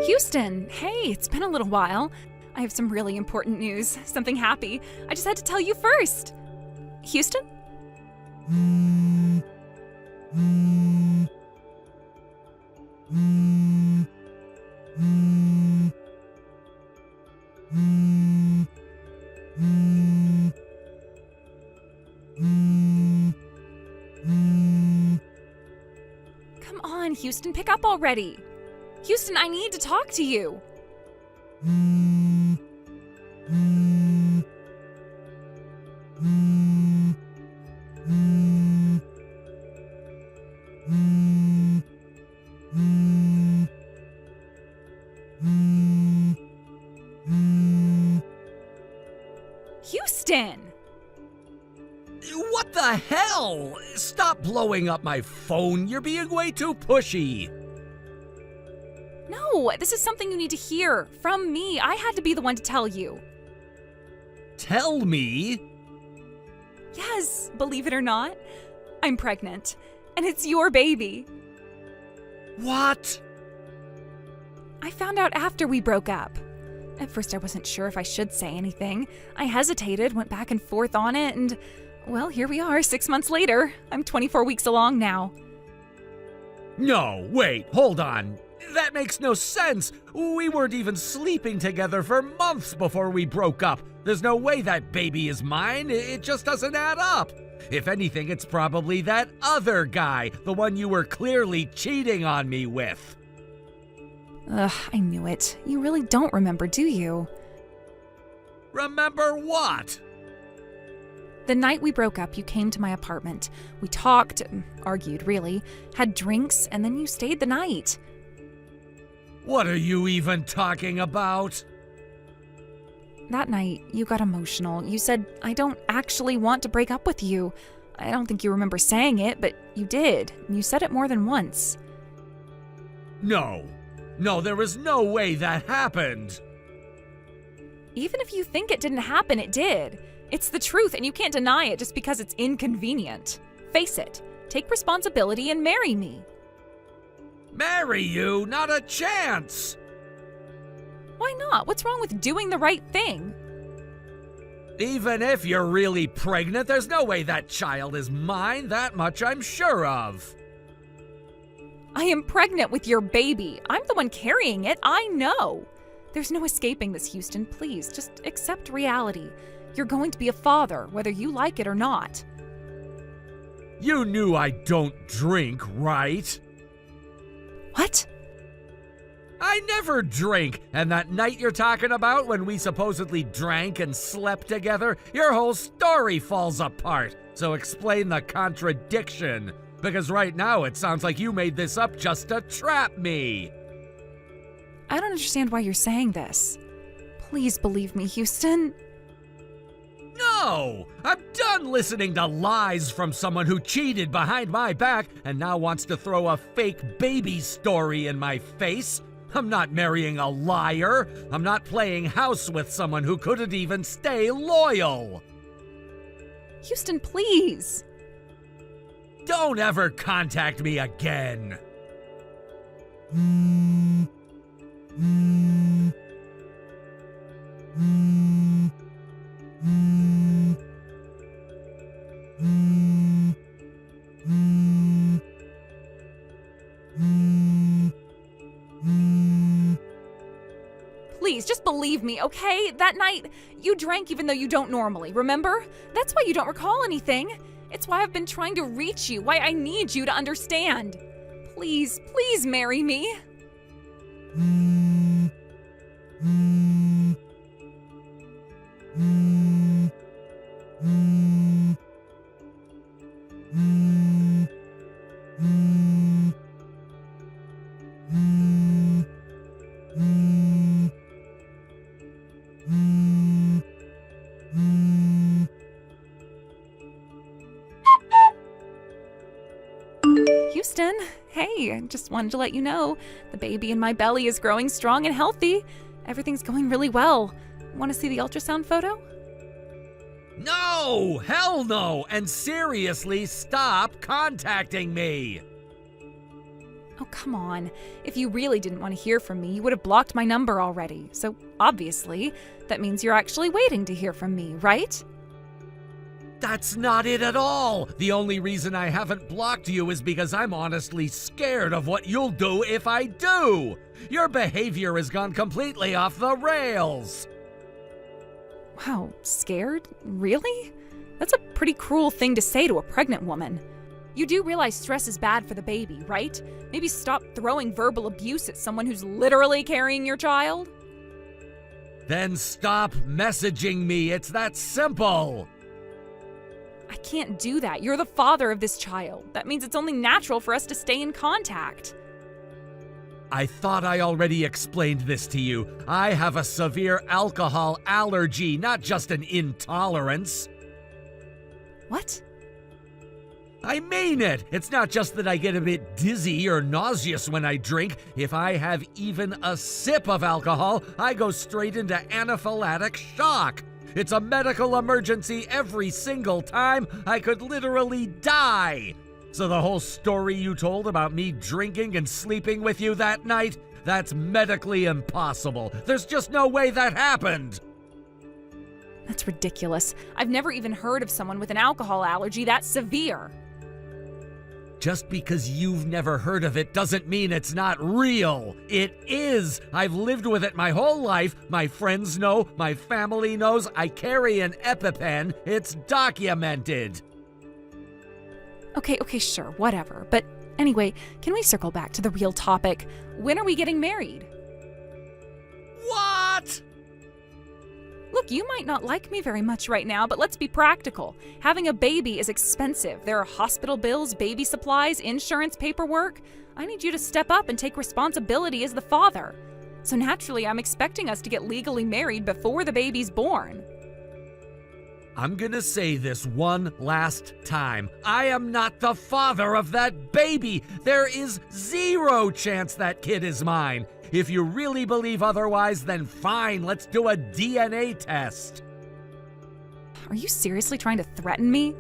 Houston, hey, it's been a little while. I have some really important news, something happy. I just had to tell you first. Houston? Come on, Houston, pick up already. Houston, I need to talk to you. Houston! What the hell? Stop blowing up my phone. You're being way too pushy. No, this is something you need to hear from me. I had to be the one to tell you. Tell me? Yes, believe it or not, I'm pregnant, and it's your baby. What? I found out after we broke up. At first I wasn't sure if I should say anything. I hesitated, went back and forth on it, and, well, here we are 6 months later. I'm 24 weeks along now. No, wait, hold on. That makes no sense. We weren't even sleeping together for months before we broke up. There's no way that baby is mine. It just doesn't add up. If anything, it's probably that other guy, the one you were clearly cheating on me with. Ugh, I knew it. You really don't remember, do you? Remember what? The night we broke up, you came to my apartment. We talked, argued really, had drinks, and then you stayed the night. What are you even talking about? That night, you got emotional. You said, I don't actually want to break up with you. I don't think you remember saying it, but you did. You said it more than once. No, there was no way that happened. Even if you think it didn't happen, it did. It's the truth, and you can't deny it just because it's inconvenient. Face it. Take responsibility and marry me. Marry you? Not a chance! Why not? What's wrong with doing the right thing? Even if you're really pregnant, there's no way that child is mine. That much I'm sure of. I am pregnant with your baby. I'm the one carrying it. I know. There's no escaping this, Houston. Please, just accept reality. You're going to be a father, whether you like it or not. You knew I don't drink, right? What? I never drink, and that night you're talking about when we supposedly drank and slept together, your whole story falls apart. So explain the contradiction, because right now it sounds like you made this up just to trap me. I don't understand why you're saying this. Please believe me, Houston. No! I'm done listening to lies from someone who cheated behind my back and now wants to throw a fake baby story in my face. I'm not marrying a liar. I'm not playing house with someone who couldn't even stay loyal. Houston, please. Don't ever contact me again. Please, just believe me, okay? That night, you drank even though you don't normally, remember? That's why you don't recall anything. It's why I've been trying to reach you, why I need you to understand. Please, please marry me. Houston, hey, I just wanted to let you know the baby in my belly is growing strong and healthy. Everything's going really well. Want to see the ultrasound photo? No! Hell no! And seriously, stop contacting me! Oh, come on. If you really didn't want to hear from me, you would have blocked my number already. So, obviously, that means you're actually waiting to hear from me, right? That's not it at all. The only reason I haven't blocked you is because I'm honestly scared of what you'll do if I do. Your behavior has gone completely off the rails. Wow, scared? Really? That's a pretty cruel thing to say to a pregnant woman. You do realize stress is bad for the baby, right? Maybe stop throwing verbal abuse at someone who's literally carrying your child? Then stop messaging me. It's that simple. I can't do that. You're the father of this child. That means it's only natural for us to stay in contact. I thought I already explained this to you. I have a severe alcohol allergy, not just an intolerance. What? I mean it! It's not just that I get a bit dizzy or nauseous when I drink. If I have even a sip of alcohol, I go straight into anaphylactic shock. It's a medical emergency every single time. I could literally die. So the whole story you told about me drinking and sleeping with you that night, that's medically impossible. There's just no way that happened. That's ridiculous. I've never even heard of someone with an alcohol allergy that severe. Just because you've never heard of it doesn't mean it's not real. It is. I've lived with it my whole life. My friends know. My family knows. I carry an EpiPen. It's documented. Okay, sure, whatever. But anyway, can we circle back to the real topic? When are we getting married? What? Look, you might not like me very much right now, but let's be practical. Having a baby is expensive. There are hospital bills, baby supplies, insurance, paperwork. I need you to step up and take responsibility as the father. So naturally, I'm expecting us to get legally married before the baby's born. I'm gonna say this one last time. I am not the father of that baby. There is 0 chance that kid is mine. If you really believe otherwise, then fine, let's do a DNA test. Are you seriously trying to threaten me?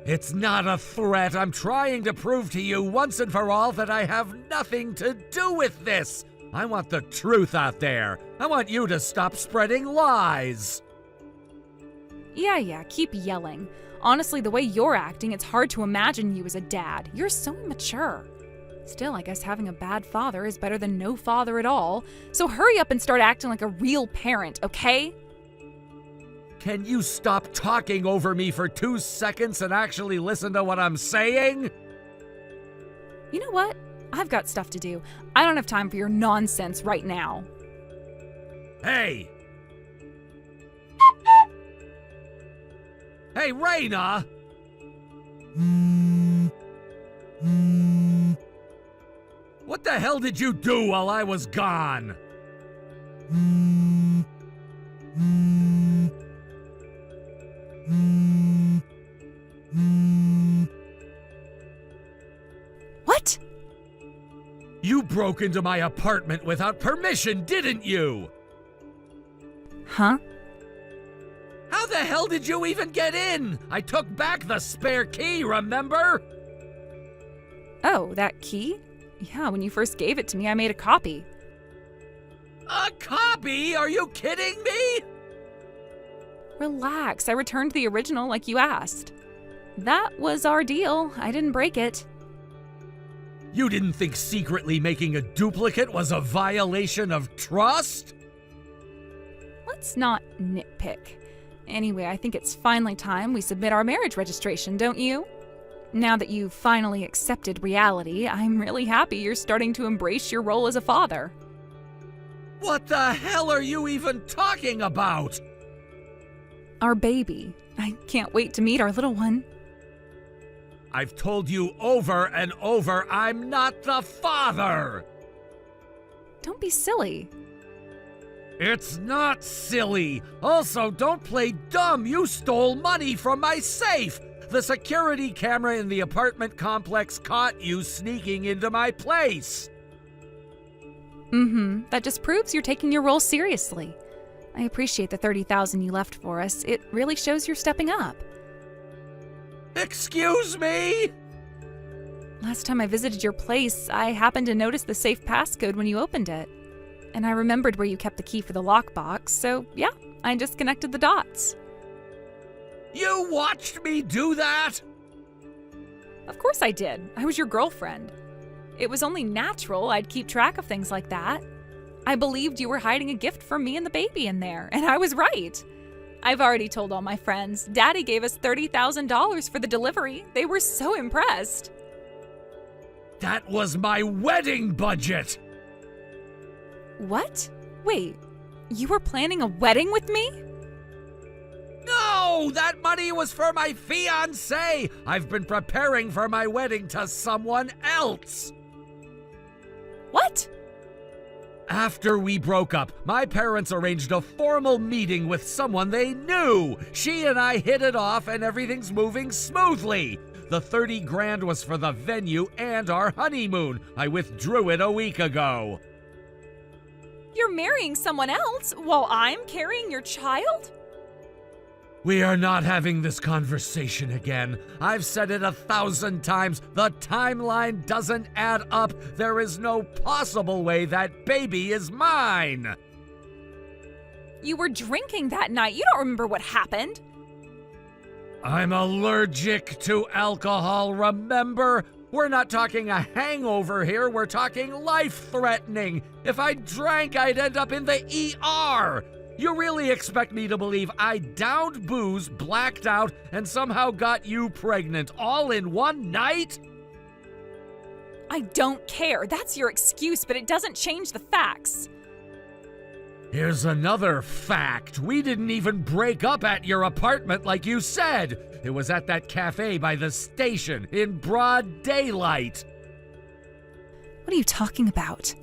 It's not a threat. I'm trying to prove to you once and for all that I have nothing to do with this. I want the truth out there. I want you to stop spreading lies. Yeah, keep yelling. Honestly, the way you're acting, it's hard to imagine you as a dad. You're so immature. Still, I guess having a bad father is better than no father at all. So hurry up and start acting like a real parent, okay? Can you stop talking over me for 2 seconds and actually listen to what I'm saying? You know what? I've got stuff to do. I don't have time for your nonsense right now. Hey! Hey, Raina! What the hell did you do while I was gone? What? You broke into my apartment without permission, didn't you? Huh? How the hell did you even get in? I took back the spare key, remember? Oh, that key? Yeah, when you first gave it to me, I made a copy. A copy? Are you kidding me? Relax, I returned the original like you asked. That was our deal. I didn't break it. You didn't think secretly making a duplicate was a violation of trust? Let's not nitpick. Anyway, I think it's finally time we submit our marriage registration, don't you? Now that you've finally accepted reality, I'm really happy you're starting to embrace your role as a father. What the hell are you even talking about? Our baby. I can't wait to meet our little one. I've told you over and over, I'm not the father! Don't be silly. It's not silly. Also, don't play dumb. You stole money from my safe. The security camera in the apartment complex caught you sneaking into my place. That just proves you're taking your role seriously. I appreciate the $30,000 you left for us. It really shows you're stepping up. Excuse me? Last time I visited your place, I happened to notice the safe passcode when you opened it. And I remembered where you kept the key for the lockbox, so yeah, I just connected the dots. You watched me do that? Of course I did. I was your girlfriend. It was only natural I'd keep track of things like that. I believed you were hiding a gift for me and the baby in there, and I was right. I've already told all my friends. Daddy gave us $30,000 for the delivery. They were so impressed. That was my wedding budget! What? Wait, you were planning a wedding with me? No! That money was for my fiancé! I've been preparing for my wedding to someone else! What? After we broke up, my parents arranged a formal meeting with someone they knew. She and I hit it off and everything's moving smoothly. The 30 grand was for the venue and our honeymoon. I withdrew it a week ago. You're marrying someone else while I'm carrying your child? We are not having this conversation again. I've said it 1,000 times. The timeline doesn't add up. There is no possible way that baby is mine. You were drinking that night. You don't remember what happened. I'm allergic to alcohol, remember? We're not talking a hangover here, we're talking life-threatening. If I drank, I'd end up in the ER. You really expect me to believe I downed booze, blacked out, and somehow got you pregnant all in one night? I don't care. That's your excuse, but it doesn't change the facts. Here's another fact. We didn't even break up at your apartment like you said. It was at that cafe by the station in broad daylight. What are you talking about?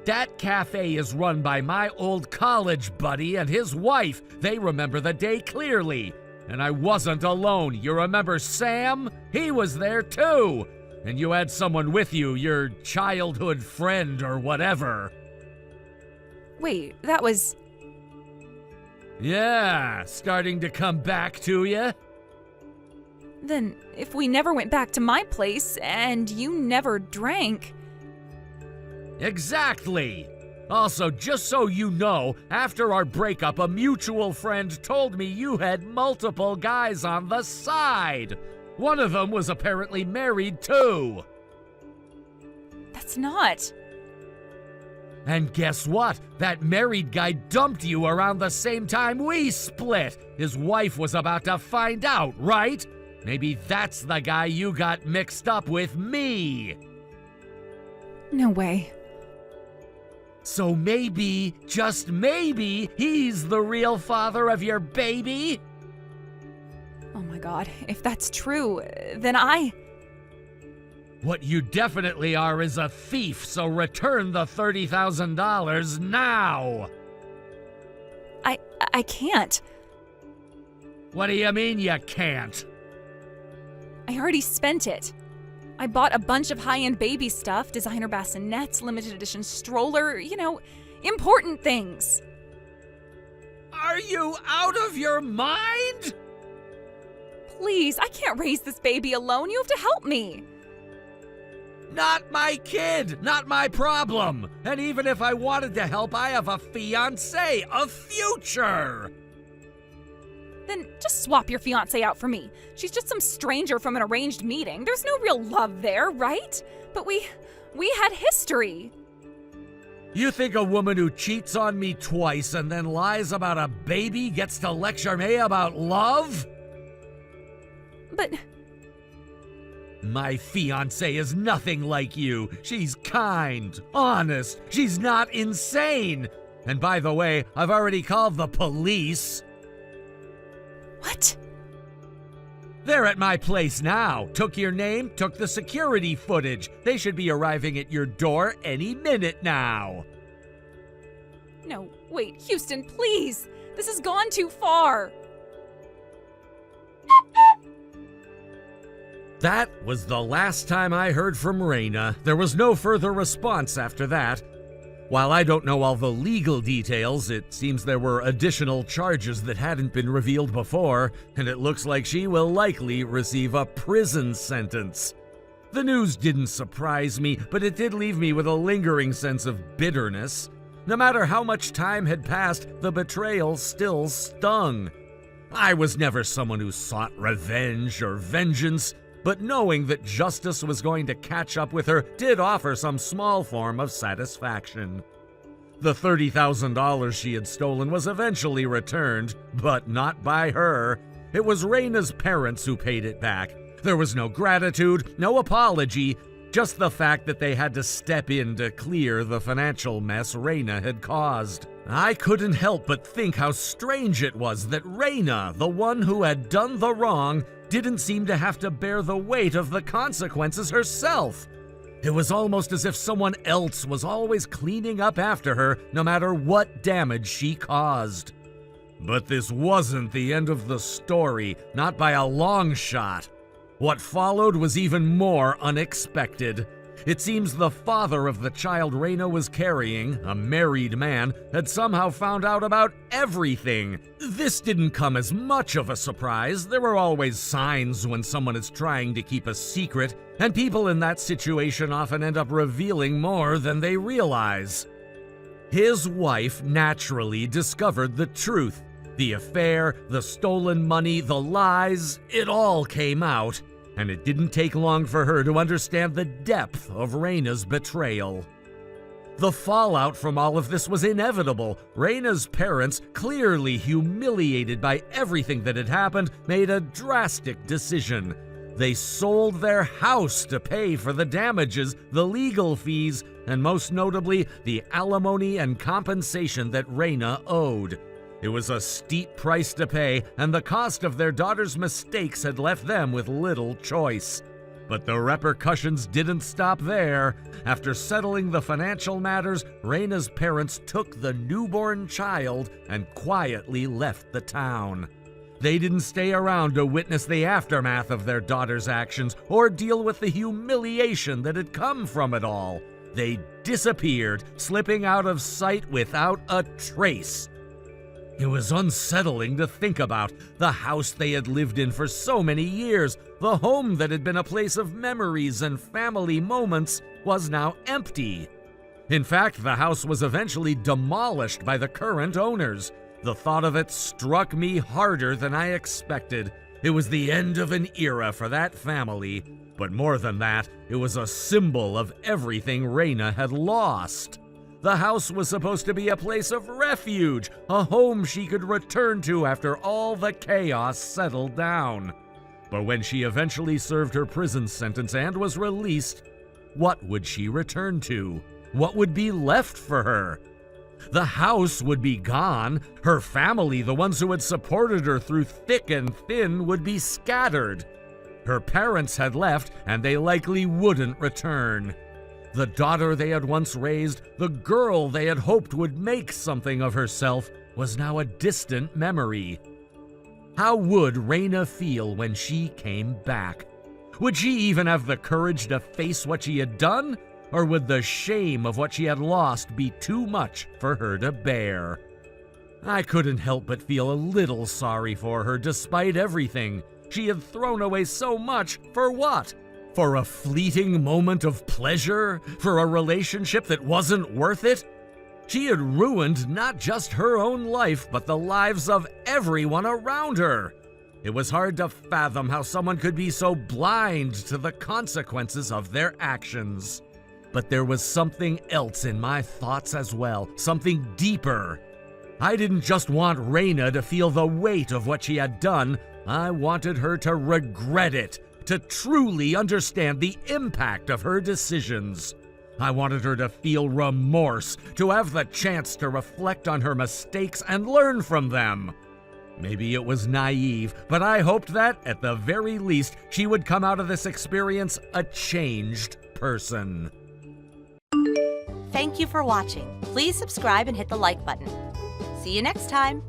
That cafe is run by my old college buddy and his wife. They remember the day clearly. And I wasn't alone. You remember Sam? He was there too. And you had someone with you, your childhood friend or whatever. Wait, that was... Yeah, starting to come back to you? Then, if we never went back to my place and you never drank... Exactly! Also, just so you know, after our breakup, a mutual friend told me you had multiple guys on the side. One of them was apparently married too. That's not... And guess what? That married guy dumped you around the same time we split. His wife was about to find out, right? Maybe that's the guy you got mixed up with me. No way. So maybe, just maybe, he's the real father of your baby? Oh my god, if that's true, then I... What you definitely are is a thief, so return the $30,000 now! I can't. What do you mean you can't? I already spent it. I bought a bunch of high-end baby stuff, designer bassinets, limited edition stroller, important things. Are you out of your mind? Please, I can't raise this baby alone. You have to help me. Not my kid, not my problem. And even if I wanted to help, I have a fiancé, a future. Then just swap your fiancée out for me. She's just some stranger from an arranged meeting. There's no real love there, right? But we had history. You think a woman who cheats on me twice and then lies about a baby gets to lecture me about love? But... My fiancée is nothing like you. She's kind, honest, she's not insane. And by the way, I've already called the police. What? They're at my place now. Took your name, took the security footage. They should be arriving at your door any minute now. No, wait, Houston, please. This has gone too far. That was the last time I heard from Raina. There was no further response after that. While I don't know all the legal details, it seems there were additional charges that hadn't been revealed before, and it looks like she will likely receive a prison sentence. The news didn't surprise me, but it did leave me with a lingering sense of bitterness. No matter how much time had passed, the betrayal still stung. I was never someone who sought revenge or vengeance, but knowing that justice was going to catch up with her did offer some small form of satisfaction. The $30,000 she had stolen was eventually returned, but not by her. It was Raina's parents who paid it back. There was no gratitude, no apology, just the fact that they had to step in to clear the financial mess Raina had caused. I couldn't help but think how strange it was that Raina, the one who had done the wrong, didn't seem to have to bear the weight of the consequences herself. It was almost as if someone else was always cleaning up after her, no matter what damage she caused. But this wasn't the end of the story, not by a long shot. What followed was even more unexpected. It seems the father of the child Raina was carrying, a married man, had somehow found out about everything. This didn't come as much of a surprise. There are always signs when someone is trying to keep a secret, and people in that situation often end up revealing more than they realize. His wife naturally discovered the truth. The affair, the stolen money, the lies, it all came out. And it didn't take long for her to understand the depth of Raina's betrayal. The fallout from all of this was inevitable. Raina's parents, clearly humiliated by everything that had happened, made a drastic decision. They sold their house to pay for the damages, the legal fees, and most notably, the alimony and compensation that Raina owed. It was a steep price to pay, and the cost of their daughter's mistakes had left them with little choice. But the repercussions didn't stop there. After settling the financial matters, Raina's parents took the newborn child and quietly left the town. They didn't stay around to witness the aftermath of their daughter's actions or deal with the humiliation that had come from it all. They disappeared, slipping out of sight without a trace. It was unsettling to think about. The house they had lived in for so many years, the home that had been a place of memories and family moments, was now empty. In fact, the house was eventually demolished by the current owners. The thought of it struck me harder than I expected. It was the end of an era for that family, but more than that, it was a symbol of everything Raina had lost. The house was supposed to be a place of refuge, a home she could return to after all the chaos settled down. But when she eventually served her prison sentence and was released, what would she return to? What would be left for her? The house would be gone. Her family, the ones who had supported her through thick and thin, would be scattered. Her parents had left, and they likely wouldn't return. The daughter they had once raised, the girl they had hoped would make something of herself, was now a distant memory. How would Raina feel when she came back? Would she even have the courage to face what she had done? Or would the shame of what she had lost be too much for her to bear? I couldn't help but feel a little sorry for her despite everything. She had thrown away so much for what? For a fleeting moment of pleasure? For a relationship that wasn't worth it? She had ruined not just her own life, but the lives of everyone around her. It was hard to fathom how someone could be so blind to the consequences of their actions. But there was something else in my thoughts as well, something deeper. I didn't just want Raina to feel the weight of what she had done. I wanted her to regret it, to truly understand the impact of her decisions. I wanted her to feel remorse, to have the chance to reflect on her mistakes and learn from them. Maybe it was naive, but I hoped that, at the very least, she would come out of this experience a changed person. Thank you for watching. Please subscribe and hit the like button. See you next time.